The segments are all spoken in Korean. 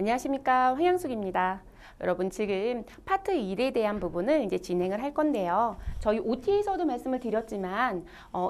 안녕하십니까, 황양숙입니다. 여러분, 지금 파트 1에 대한 부분을 이제 진행을 할 건데요. 저희 OT에서도 말씀을 드렸지만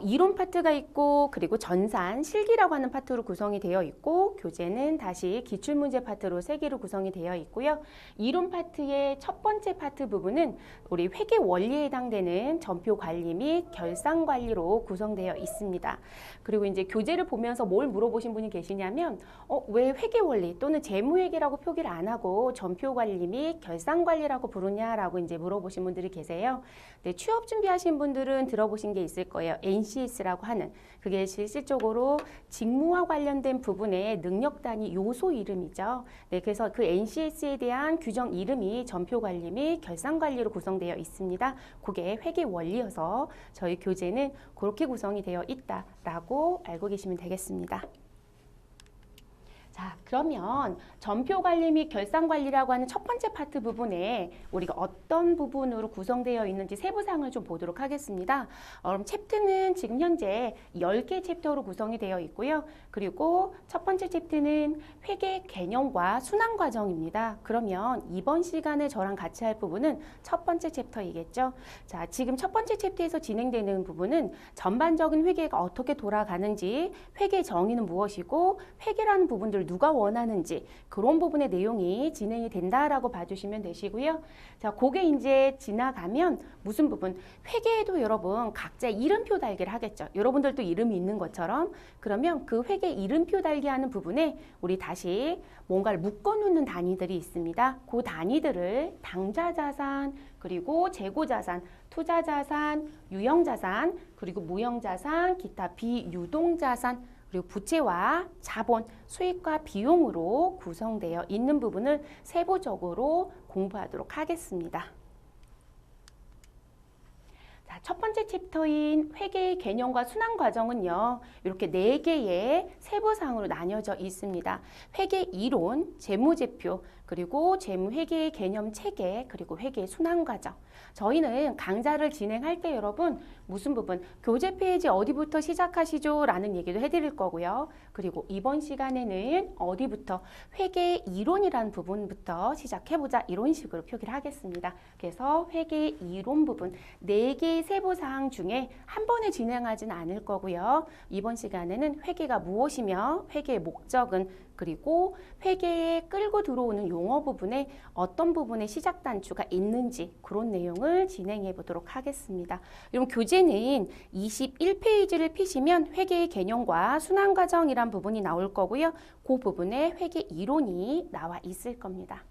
이론 파트가 있고, 그리고 전산, 실기라고 하는 파트로 구성이 되어 있고, 교재는 다시 기출문제 파트로 3개로 구성이 되어 있고요. 이론 파트의 첫 번째 파트 부분은 우리 회계 원리에 해당되는 전표 관리 및 결산 관리로 구성되어 있습니다. 그리고 이제 교재를 보면서 뭘 물어보신 분이 계시냐면 왜 회계 원리 또는 재무회계라고 표기를 안 하고 전표 관리 및 결산 관리라고 부르냐라고 이제 물어보신 분들이 계세요. 네, 취업 준비하신 분들은 들어보신 게 있을 거예요. NCS라고 하는, 그게 실질적으로 직무와 관련된 부분의 능력 단위 요소 이름이죠. 네, 그래서 그 NCS에 대한 규정 이름이 전표 관리 및 결산 관리로 구성되어 있습니다. 그게 회계 원리여서 저희 교재는 그렇게 구성이 되어 있다라고 알고 계시면 되겠습니다. 자, 그러면 전표 관리 및 결산 관리라고 하는 첫 번째 파트 부분에 우리가 어떤 부분으로 구성되어 있는지 세부사항을 좀 보도록 하겠습니다. 그럼 챕터는 지금 현재 10개 챕터로 구성이 되어 있고요. 그리고 첫 번째 챕터는 회계 개념과 순환 과정입니다. 그러면 이번 시간에 저랑 같이 할 부분은 첫 번째 챕터이겠죠. 자, 지금 첫 번째 챕터에서 진행되는 부분은 전반적인 회계가 어떻게 돌아가는지, 회계 정의는 무엇이고, 회계라는 부분들 누가 원하는지, 그런 부분의 내용이 진행이 된다라고 봐주시면 되시고요. 자, 그게 이제 지나가면 무슨 부분? 회계에도 여러분 각자 이름표 달기를 하겠죠. 여러분들도 이름이 있는 것처럼. 그러면 그 회계 이름표 달기 하는 부분에 우리 다시 뭔가를 묶어놓는 단위들이 있습니다. 그 단위들을 당좌자산, 그리고 재고자산, 투자자산, 유형자산, 그리고 무형자산, 기타 비유동자산, 그리고 부채와 자본, 수익과 비용으로 구성되어 있는 부분을 세부적으로 공부하도록 하겠습니다. 자, 첫 번째 챕터인 회계의 개념과 순환 과정은요, 이렇게 4개의 세부사항으로 나뉘어져 있습니다. 회계 이론, 재무제표, 그리고 재무회계의 개념 체계, 그리고 회계 순환 과정. 저희는 강좌를 진행할 때 여러분 무슨 부분, 교재 페이지 어디부터 시작하시죠? 라는 얘기도 해드릴 거고요. 그리고 이번 시간에는 어디부터, 회계 이론이라는 부분부터 시작해보자, 이런 식으로 표기를 하겠습니다. 그래서 회계 이론 부분 4개의 세부사항 중에 한 번에 진행하지는 않을 거고요. 이번 시간에는 회계가 무엇이며, 회계의 목적은, 그리고 회계에 끌고 들어오는 용어 부분에 어떤 부분에 시작 단추가 있는지, 그런 내용을 진행해 보도록 하겠습니다. 여러분, 교재는 21페이지를 피시면 회계의 개념과 순환 과정이란 부분이 나올 거고요. 그 부분에 회계 이론이 나와 있을 겁니다.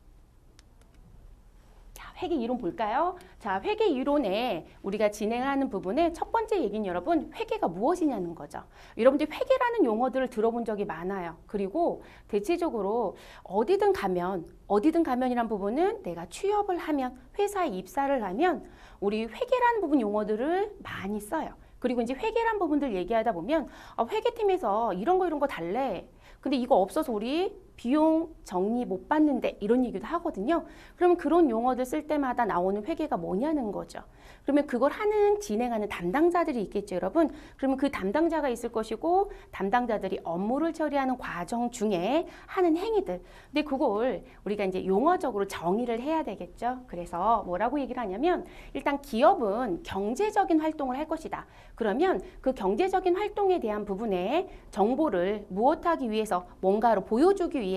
회계 이론 볼까요? 자, 회계 이론에 우리가 진행하는 부분의 첫 번째 얘기는 여러분, 회계가 무엇이냐는 거죠. 여러분들 회계라는 용어들을 들어본 적이 많아요. 그리고 대체적으로 어디든 가면이란 부분은 내가 취업을 하면, 회사에 입사를 하면 우리 회계라는 부분 용어들을 많이 써요. 그리고 이제 회계란 부분들 얘기하다 보면 회계팀에서 이런 거 달래. 근데 이거 없어서 우리 비용 정리 못 받는데, 이런 얘기도 하거든요. 그러면 그런 용어들 쓸 때마다 나오는 회계가 뭐냐는 거죠. 그러면 그걸 진행하는 담당자들이 있겠죠, 여러분. 그러면 그 담당자가 있을 것이고, 담당자들이 업무를 처리하는 과정 중에 하는 행위들. 근데 그걸 우리가 이제 용어적으로 정의를 해야 되겠죠. 그래서 뭐라고 얘기를 하냐면, 일단 기업은 경제적인 활동을 할 것이다. 그러면 그 경제적인 활동에 대한 부분에 정보를 무엇하기 위해서, 뭔가를 보여주기 위해서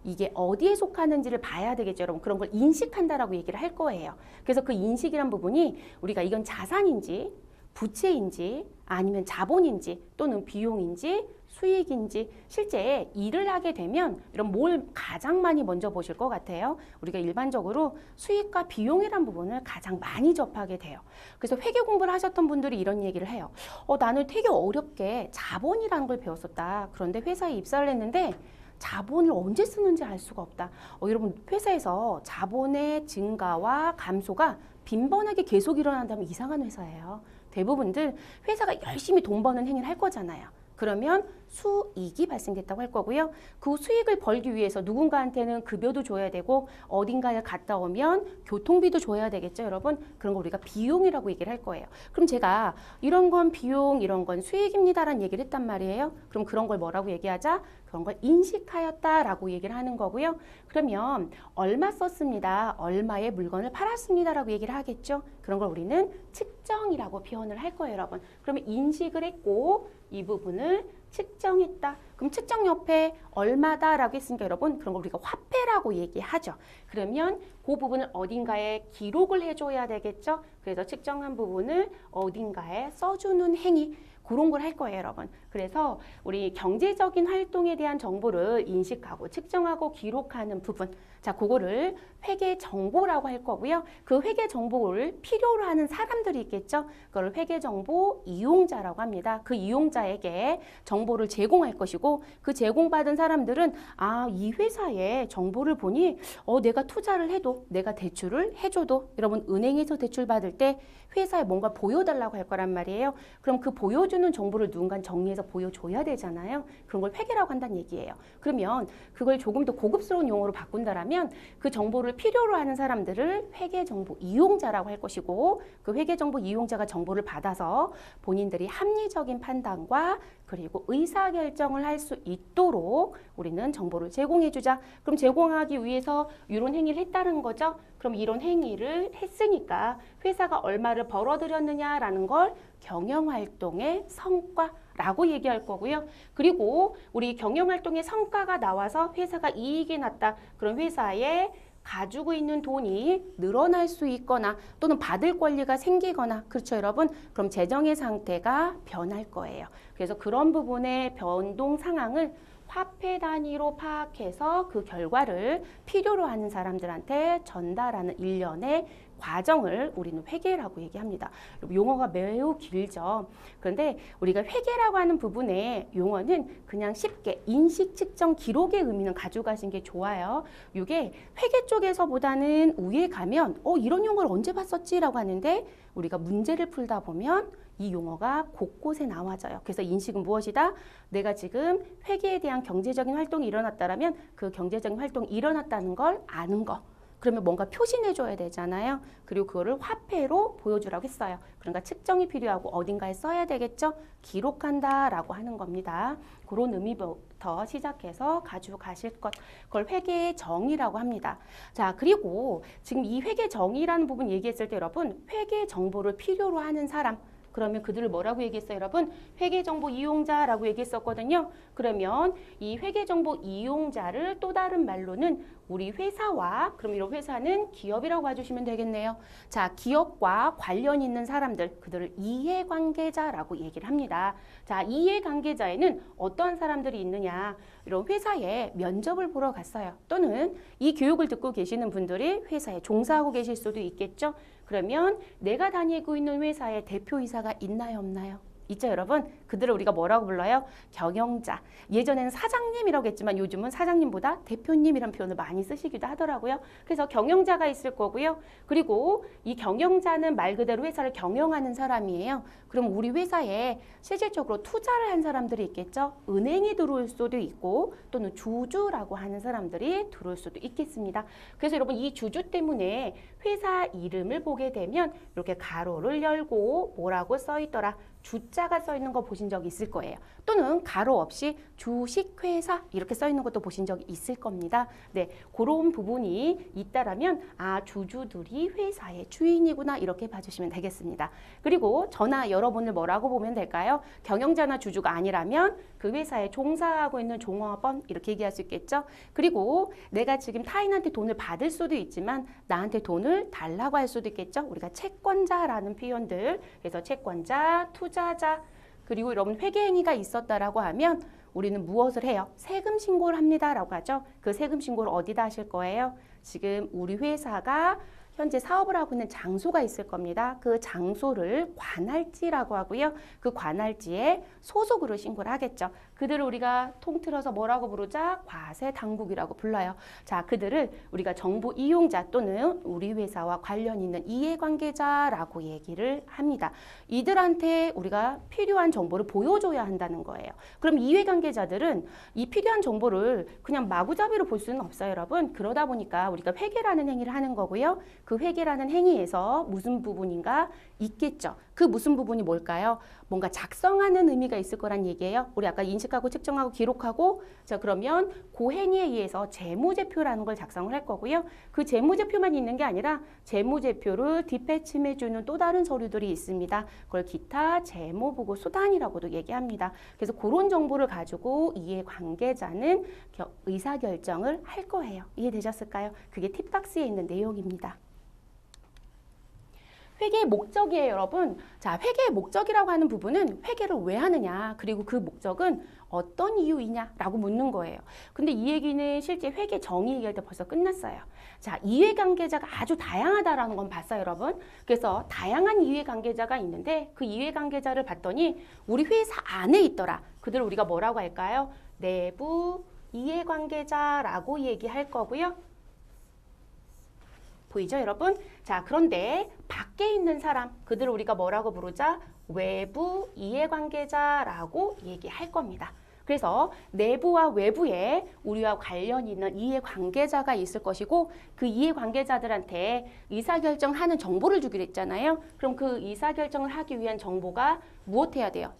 이게 어디에 속하는지를 봐야 되겠죠, 여러분. 그런 걸 인식한다라고 얘기를 할 거예요. 그래서 그 인식이란 부분이 우리가 이건 자산인지, 부채인지, 아니면 자본인지, 또는 비용인지, 수익인지, 실제 일을 하게 되면 이런 뭘 가장 많이 먼저 보실 것 같아요. 우리가 일반적으로 수익과 비용이란 부분을 가장 많이 접하게 돼요. 그래서 회계 공부를 하셨던 분들이 이런 얘기를 해요. 나는 되게 어렵게 자본이라는 걸 배웠었다. 그런데 회사에 입사를 했는데 자본을 언제 쓰는지 알 수가 없다. 여러분, 회사에서 자본의 증가와 감소가 빈번하게 계속 일어난다면 이상한 회사예요. 대부분들 회사가 열심히 돈 버는 행위를 할 거잖아요. 그러면 수익이 발생됐다고 할 거고요. 그 수익을 벌기 위해서 누군가한테는 급여도 줘야 되고 어딘가에 갔다 오면 교통비도 줘야 되겠죠, 여러분? 그런 거 우리가 비용이라고 얘기를 할 거예요. 그럼 제가 이런 건 비용, 이런 건 수익입니다라는 얘기를 했단 말이에요. 그럼 그런 걸 뭐라고 얘기하자? 그런 걸 인식하였다라고 얘기를 하는 거고요. 그러면 얼마 썼습니다. 얼마의 물건을 팔았습니다라고 얘기를 하겠죠. 그런 걸 우리는 측정이라고 표현을 할 거예요, 여러분. 그러면 인식을 했고 이 부분을 측정했다. 그럼 측정 옆에 얼마다라고 했으니까 여러분 그런 걸 우리가 화폐라고 얘기하죠. 그러면 그 부분을 어딘가에 기록을 해줘야 되겠죠. 그래서 측정한 부분을 어딘가에 써주는 행위. 그런 걸 할 거예요, 여러분. 그래서 우리 경제적인 활동에 대한 정보를 인식하고 측정하고 기록하는 부분. 자, 그거를 회계 정보라고 할 거고요. 그 회계 정보를 필요로 하는 사람들이 있겠죠. 그걸 회계 정보 이용자라고 합니다. 그 이용자에게 정보를 제공할 것이고 그 제공받은 사람들은 아, 이 회사의 정보를 보니 내가 투자를 해도 내가 대출을 해줘도 여러분 은행에서 대출 받을 때 회사에 뭔가 보여달라고 할 거란 말이에요. 그럼 그 보여주는 정보를 누군가 정리해서 보여줘야 되잖아요. 그런 걸 회계라고 한다는 얘기예요. 그러면 그걸 조금 더 고급스러운 용어로 바꾼다라면 그 정보를 필요로 하는 사람들을 회계정보 이용자라고 할 것이고 그 회계정보 이용자가 정보를 받아서 본인들이 합리적인 판단과 그리고 의사결정을 할 수 있도록 우리는 정보를 제공해주자. 그럼 제공하기 위해서 이런 행위를 했다는 거죠. 그럼 이런 행위를 했으니까 회사가 얼마를 벌어들였느냐라는 걸 경영활동의 성과라고 얘기할 거고요. 그리고 우리 경영활동의 성과가 나와서 회사가 이익이 났다. 그럼 회사에 가지고 있는 돈이 늘어날 수 있거나 또는 받을 권리가 생기거나 그렇죠, 여러분? 그럼 재정의 상태가 변할 거예요. 그래서 그런 부분의 변동 상황을 화폐 단위로 파악해서 그 결과를 필요로 하는 사람들한테 전달하는 일련의 과정을 우리는 회계라고 얘기합니다. 용어가 매우 길죠. 그런데 우리가 회계라고 하는 부분의 용어는 그냥 쉽게 인식, 측정, 기록의 의미는 가져가신 게 좋아요. 이게 회계 쪽에서보다는 위에 가면 이런 용어를 언제 봤었지? 라고 하는데 우리가 문제를 풀다 보면 이 용어가 곳곳에 나와져요. 그래서 인식은 무엇이다? 내가 지금 회계에 대한 경제적인 활동이 일어났다면 그 경제적인 활동이 일어났다는 걸 아는 거. 그러면 뭔가 표시내줘야 되잖아요. 그리고 그거를 화폐로 보여주라고 했어요. 그러니까 측정이 필요하고 어딘가에 써야 되겠죠. 기록한다라고 하는 겁니다. 그런 의미부터 시작해서 가지고 가실 것. 그걸 회계의 정의라고 합니다. 자, 그리고 지금 이 회계 정의라는 부분 얘기했을 때 여러분 회계 정보를 필요로 하는 사람 그러면 그들을 뭐라고 얘기했어요, 여러분? 회계정보 이용자라고 얘기했었거든요. 그러면 이 회계정보 이용자를 또 다른 말로는 우리 회사와 그럼 이런 회사는 기업이라고 봐주시면 되겠네요. 자, 기업과 관련 있는 사람들, 그들을 이해관계자라고 얘기를 합니다. 자, 이해관계자에는 어떠한 사람들이 있느냐? 이런 회사에 면접을 보러 갔어요. 또는 이 교육을 듣고 계시는 분들이 회사에 종사하고 계실 수도 있겠죠. 그러면 내가 다니고 있는 회사에 대표이사가 있나요, 없나요? 있죠, 여러분? 그들을 우리가 뭐라고 불러요? 경영자. 예전에는 사장님이라고 했지만 요즘은 사장님보다 대표님이라는 표현을 많이 쓰시기도 하더라고요. 그래서 경영자가 있을 거고요. 그리고 이 경영자는 말 그대로 회사를 경영하는 사람이에요. 그럼 우리 회사에 실질적으로 투자를 한 사람들이 있겠죠. 은행이 들어올 수도 있고 또는 주주라고 하는 사람들이 들어올 수도 있겠습니다. 그래서 여러분 이 주주 때문에 회사 이름을 보게 되면 이렇게 가로를 열고 뭐라고 써 있더라. 주자가 써 있는 거 보신 적 있을 거예요. 또는 가로 없이 주식회사 이렇게 써 있는 것도 보신 적이 있을 겁니다. 네, 그런 부분이 있다라면 아, 주주들이 회사의 주인이구나 이렇게 봐주시면 되겠습니다. 그리고 저나 여러분을 뭐라고 보면 될까요? 경영자나 주주가 아니라면 그 회사에 종사하고 있는 종업원 이렇게 얘기할 수 있겠죠. 그리고 내가 지금 타인한테 돈을 받을 수도 있지만 나한테 돈을 달라고 할 수도 있겠죠. 우리가 채권자라는 표현들 그래서 채권자, 투자자 그리고 여러분 회계행위가 있었다라고 하면 우리는 무엇을 해요? 세금 신고를 합니다라고 하죠. 그 세금 신고를 어디다 하실 거예요? 지금 우리 회사가 현재 사업을 하고 있는 장소가 있을 겁니다. 그 장소를 관할지라고 하고요. 그 관할지에 소속으로 신고를 하겠죠. 그들을 우리가 통틀어서 뭐라고 부르자? 과세당국이라고 불러요. 자, 그들을 우리가 정보 이용자 또는 우리 회사와 관련 있는 이해관계자라고 얘기를 합니다. 이들한테 우리가 필요한 정보를 보여줘야 한다는 거예요. 그럼 이해관계자들은 이 필요한 정보를 그냥 마구잡이로 볼 수는 없어요, 여러분. 그러다 보니까 우리가 회계라는 행위를 하는 거고요. 그 회계라는 행위에서 무슨 부분인가 있겠죠. 그 무슨 부분이 뭘까요? 뭔가 작성하는 의미가 있을 거란 얘기예요. 우리 아까 인식하고 측정하고 기록하고, 자, 그러면 그 행위에 의해서 재무제표라는 걸 작성을 할 거고요. 그 재무제표만 있는 게 아니라 재무제표를 뒷받침해주는 또 다른 서류들이 있습니다. 그걸 기타 재무보고 수단이라고도 얘기합니다. 그래서 그런 정보를 가지고 이해관계자는 의사결정을 할 거예요. 이해되셨을까요? 그게 팁박스에 있는 내용입니다. 회계의 목적이에요, 여러분. 자, 회계의 목적이라고 하는 부분은 회계를 왜 하느냐, 그리고 그 목적은 어떤 이유이냐라고 묻는 거예요. 근데 이 얘기는 실제 회계 정의 얘기할 때 벌써 끝났어요. 자, 이해관계자가 아주 다양하다라는 건 봤어요, 여러분. 그래서 다양한 이해관계자가 있는데 그 이해관계자를 봤더니 우리 회사 안에 있더라. 그들을 우리가 뭐라고 할까요? 내부 이해관계자라고 얘기할 거고요. 보이죠, 여러분? 자, 그런데 밖에 있는 사람, 그들을 우리가 뭐라고 부르자? 외부 이해관계자라고 얘기할 겁니다. 그래서 내부와 외부에 우리와 관련 있는 이해관계자가 있을 것이고 그 이해관계자들한테 의사결정하는 정보를 주기로 했잖아요. 그럼 그 의사결정을 하기 위한 정보가 무엇해야 돼요?